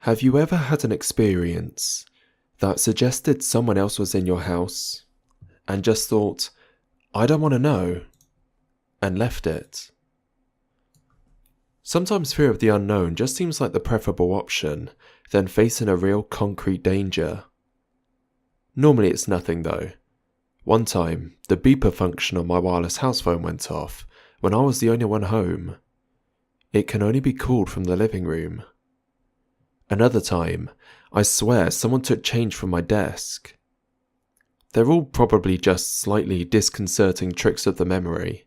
Have you ever had an experience that suggested someone else was in your house and just thought, I don't want to know, and left it? Sometimes fear of the unknown just seems like the preferable option than facing a real concrete danger. Normally it's nothing though. One time, the beeper function on my wireless house phone went off when I was the only one home. It can only be called from the living room. Another time, I swear someone took change from my desk. They're all probably just slightly disconcerting tricks of the memory.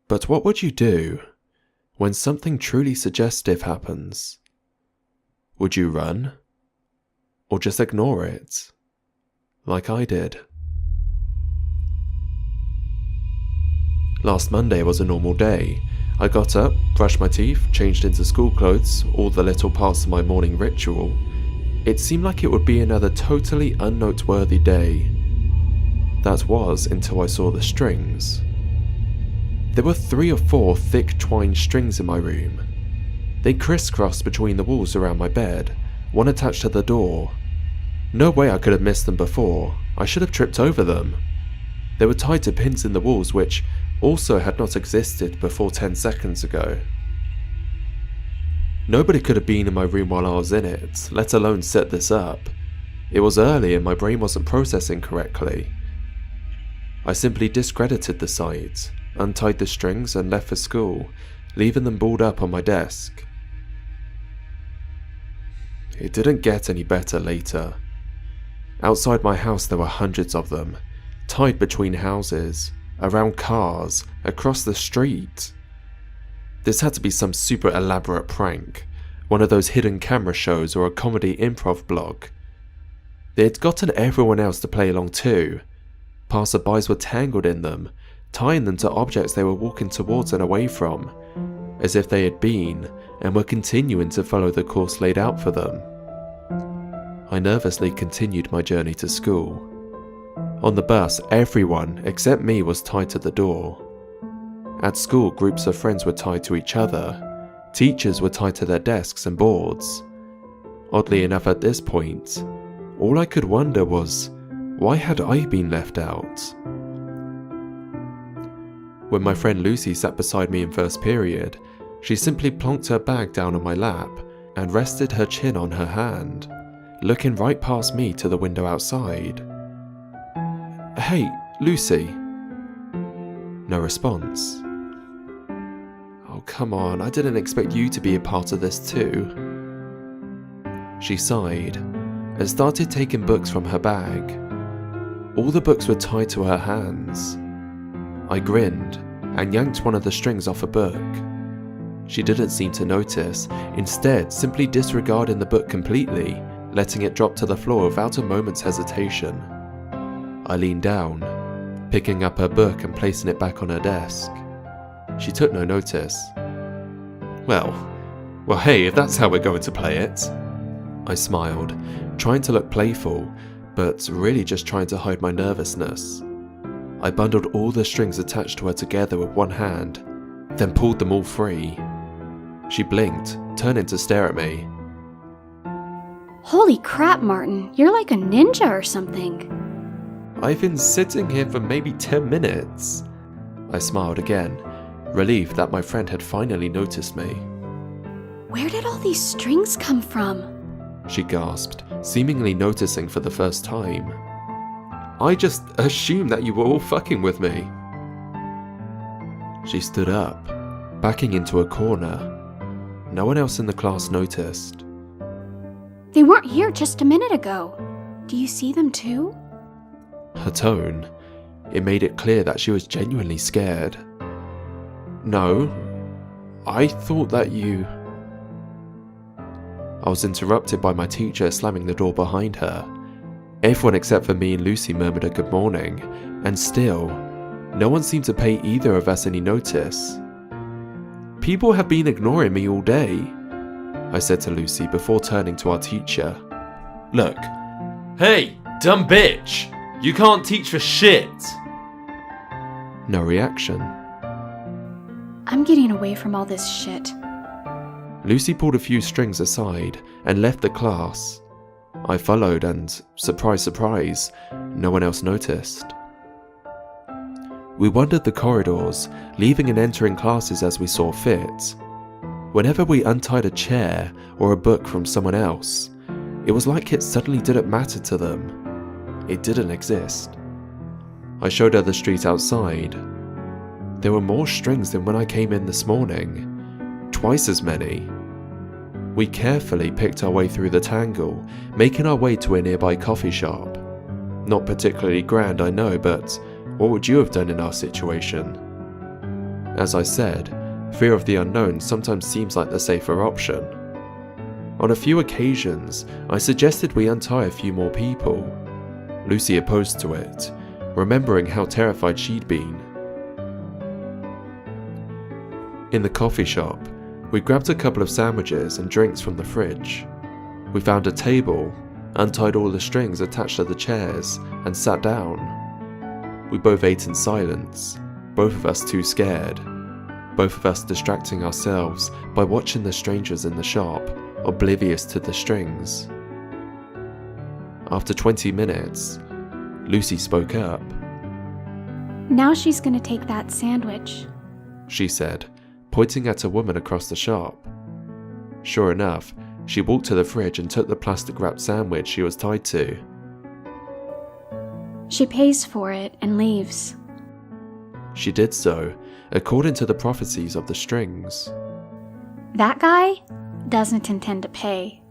But what would you do when something truly suggestive happens? Would you run? Or just ignore it? Like I did. Last Monday was a normal day. I got up, brushed my teeth, changed into school clothes, all the little parts of my morning ritual. It seemed like it would be another totally unnoteworthy day. That was until I saw the strings. There were 3 or 4 thick twined strings in my room. They crisscrossed between the walls around my bed, one attached to the door. No way I could have missed them before. I should have tripped over them. They were tied to pins in the walls which also had not existed before 10 seconds ago. Nobody could have been in my room while I was in it, let alone set this up. It was early and my brain wasn't processing correctly. I simply discredited the sight, untied the strings and left for school, leaving them balled up on my desk. It didn't get any better later. Outside my house there were hundreds of them, tied between houses, around cars, across the street. This had to be some super elaborate prank, one of those hidden camera shows or a comedy improv blog. They had gotten everyone else to play along too. Passerbys were tangled in them, tying them to objects they were walking towards and away from, as if they had been and were continuing to follow the course laid out for them. I nervously continued my journey to school. On the bus, everyone except me was tied to the door. At school, groups of friends were tied to each other. Teachers were tied to their desks and boards. Oddly enough, at this point, all I could wonder was, why had I been left out? When my friend Lucy sat beside me in first period, she simply plonked her bag down on my lap and rested her chin on her hand, looking right past me to the window outside. Hey, Lucy. No response. Oh, come on, I didn't expect you to be a part of this too. She sighed and started taking books from her bag. All the books were tied to her hands. I grinned and yanked one of the strings off a book. She didn't seem to notice, instead simply disregarding the book completely, letting it drop to the floor without a moment's hesitation. I leaned down, picking up her book and placing it back on her desk. She took no notice. Well, hey, if that's how we're going to play it. I smiled, trying to look playful, but really just trying to hide my nervousness. I bundled all the strings attached to her together with one hand, then pulled them all free. She blinked, turning to stare at me. Holy crap, Martin, you're like a ninja or something. I've been sitting here for maybe 10 minutes. I smiled again, relieved that my friend had finally noticed me. Where did all these strings come from? She gasped, seemingly noticing for the first time. I just assumed that you were all fucking with me. She stood up, backing into a corner. No one else in the class noticed. They weren't here just a minute ago. Do you see them too? Her tone, it made it clear that she was genuinely scared. No, I thought that you... I was interrupted by my teacher slamming the door behind her. Everyone except for me and Lucy murmured a good morning, and still, no one seemed to pay either of us any notice. People have been ignoring me all day, I said to Lucy before turning to our teacher. Look. Hey, dumb bitch! You can't teach for shit! No reaction. I'm getting away from all this shit. Lucy pulled a few strings aside and left the class. I followed and, surprise, surprise, no one else noticed. We wandered the corridors, leaving and entering classes as we saw fit. Whenever we untied a chair or a book from someone else, it was like it suddenly didn't matter to them. It didn't exist. I showed her the street outside. There were more strings than when I came in this morning. Twice as many. We carefully picked our way through the tangle, making our way to a nearby coffee shop. Not particularly grand, I know, but what would you have done in our situation? As I said, fear of the unknown sometimes seems like the safer option. On a few occasions, I suggested we untie a few more people. Lucy opposed to it, remembering how terrified she'd been. In the coffee shop, we grabbed a couple of sandwiches and drinks from the fridge. We found a table, untied all the strings attached to the chairs, and sat down. We both ate in silence, both of us too scared, both of us distracting ourselves by watching the strangers in the shop, oblivious to the strings. After 20 minutes, Lucy spoke up. Now she's gonna take that sandwich, She said, pointing at a woman across the shop. Sure enough, she walked to the fridge and took the plastic-wrapped sandwich she was tied to. She pays for it and leaves. She did so, according to the prophecies of the strings. That guy doesn't intend to pay.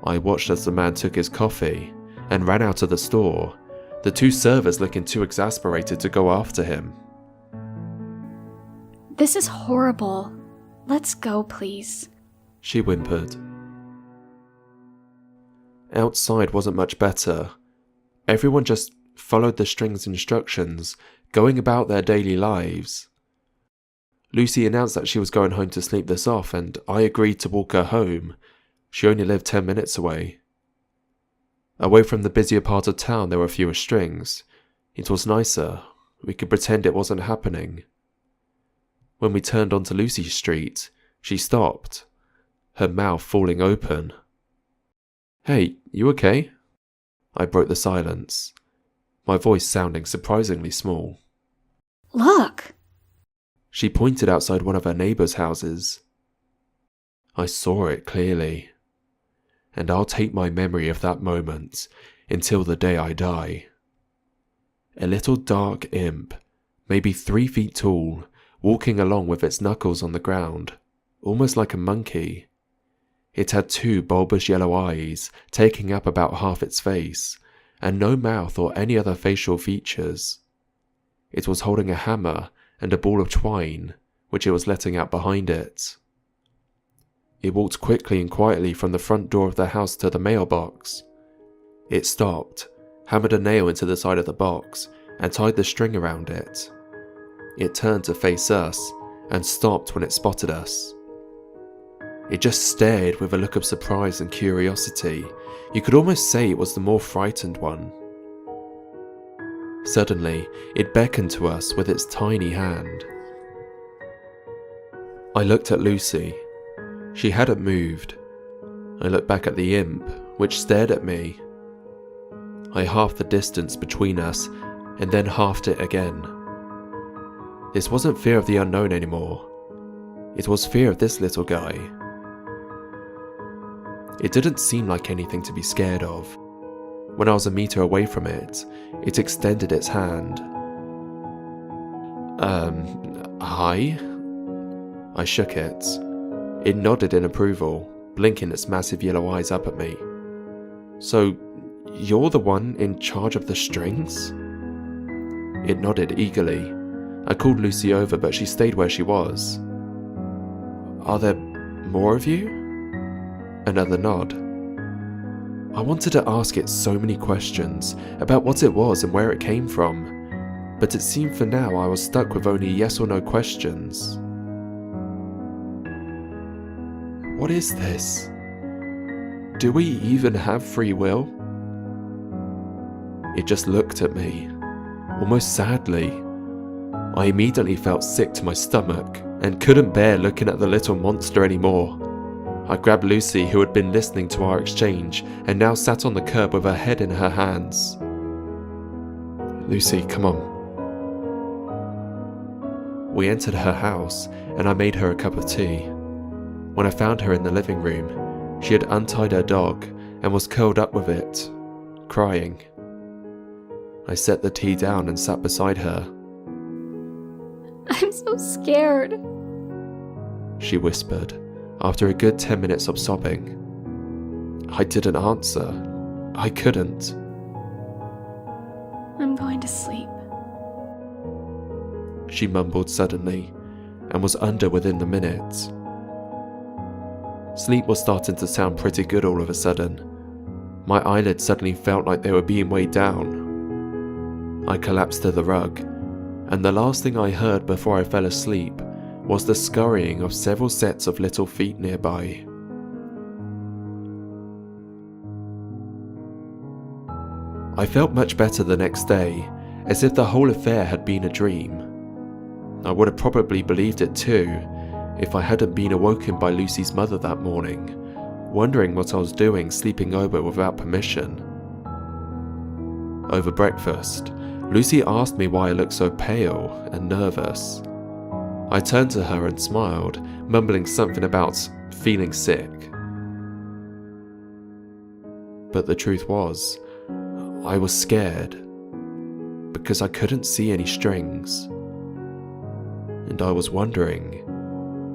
I watched as the man took his coffee and ran out of the store, the two servers looking too exasperated to go after him. This is horrible. Let's go, please. She whimpered. Outside wasn't much better. Everyone just followed the strings' instructions, going about their daily lives. Lucy announced that she was going home to sleep this off, and I agreed to walk her home. She only lived 10 minutes away. Away from the busier part of town, there were fewer strings. It was nicer. We could pretend it wasn't happening. When we turned onto Lucy Street, she stopped, her mouth falling open. "Hey, you okay?" I broke the silence, my voice sounding surprisingly small. Look! She pointed outside one of her neighbours' houses. I saw it clearly, and I'll take my memory of that moment until the day I die. A little dark imp, maybe 3 feet tall, walking along with its knuckles on the ground, almost like a monkey. It had 2 bulbous yellow eyes, taking up about half its face, and no mouth or any other facial features. It was holding a hammer and a ball of twine, which it was letting out behind it. It walked quickly and quietly from the front door of the house to the mailbox. It stopped, hammered a nail into the side of the box, and tied the string around it. It turned to face us, and stopped when it spotted us. It just stared with a look of surprise and curiosity. You could almost say it was the more frightened one. Suddenly, it beckoned to us with its tiny hand. I looked at Lucy. She hadn't moved. I looked back at the imp, which stared at me. I halved the distance between us, and then halved it again. This wasn't fear of the unknown anymore. It was fear of this little guy. It didn't seem like anything to be scared of. When I was a meter away from it, it extended its hand. Hi? I shook it. It nodded in approval, blinking its massive yellow eyes up at me. "So, you're the one in charge of the strings?" It nodded eagerly. I called Lucy over, but she stayed where she was. "Are there more of you?" Another nod. I wanted to ask it so many questions about what it was and where it came from, but it seemed for now I was stuck with only yes or no questions. What is this? Do we even have free will? It just looked at me, almost sadly. I immediately felt sick to my stomach and couldn't bear looking at the little monster anymore. I grabbed Lucy, who had been listening to our exchange and now sat on the curb with her head in her hands. "Lucy, come on." We entered her house and I made her a cup of tea. When I found her in the living room, she had untied her dog and was curled up with it, crying. I set the tea down and sat beside her. I'm so scared. She whispered, after a good 10 minutes of sobbing. I didn't answer. I couldn't. I'm going to sleep. She mumbled suddenly, and was under within the minute. Sleep was starting to sound pretty good all of a sudden. My eyelids suddenly felt like they were being weighed down. I collapsed to the rug, and the last thing I heard before I fell asleep was the scurrying of several sets of little feet nearby. I felt much better the next day, as if the whole affair had been a dream. I would have probably believed it too, if I hadn't been awoken by Lucy's mother that morning, wondering what I was doing sleeping over without permission. Over breakfast, Lucy asked me why I looked so pale and nervous. I turned to her and smiled, mumbling something about feeling sick. But the truth was, I was scared, because I couldn't see any strings. And I was wondering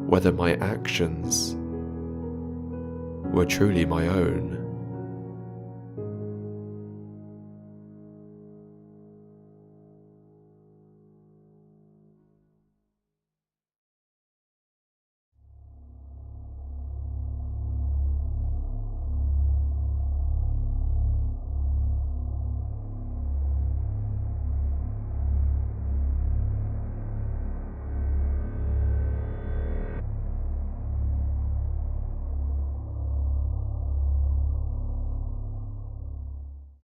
whether my actions were truly my own.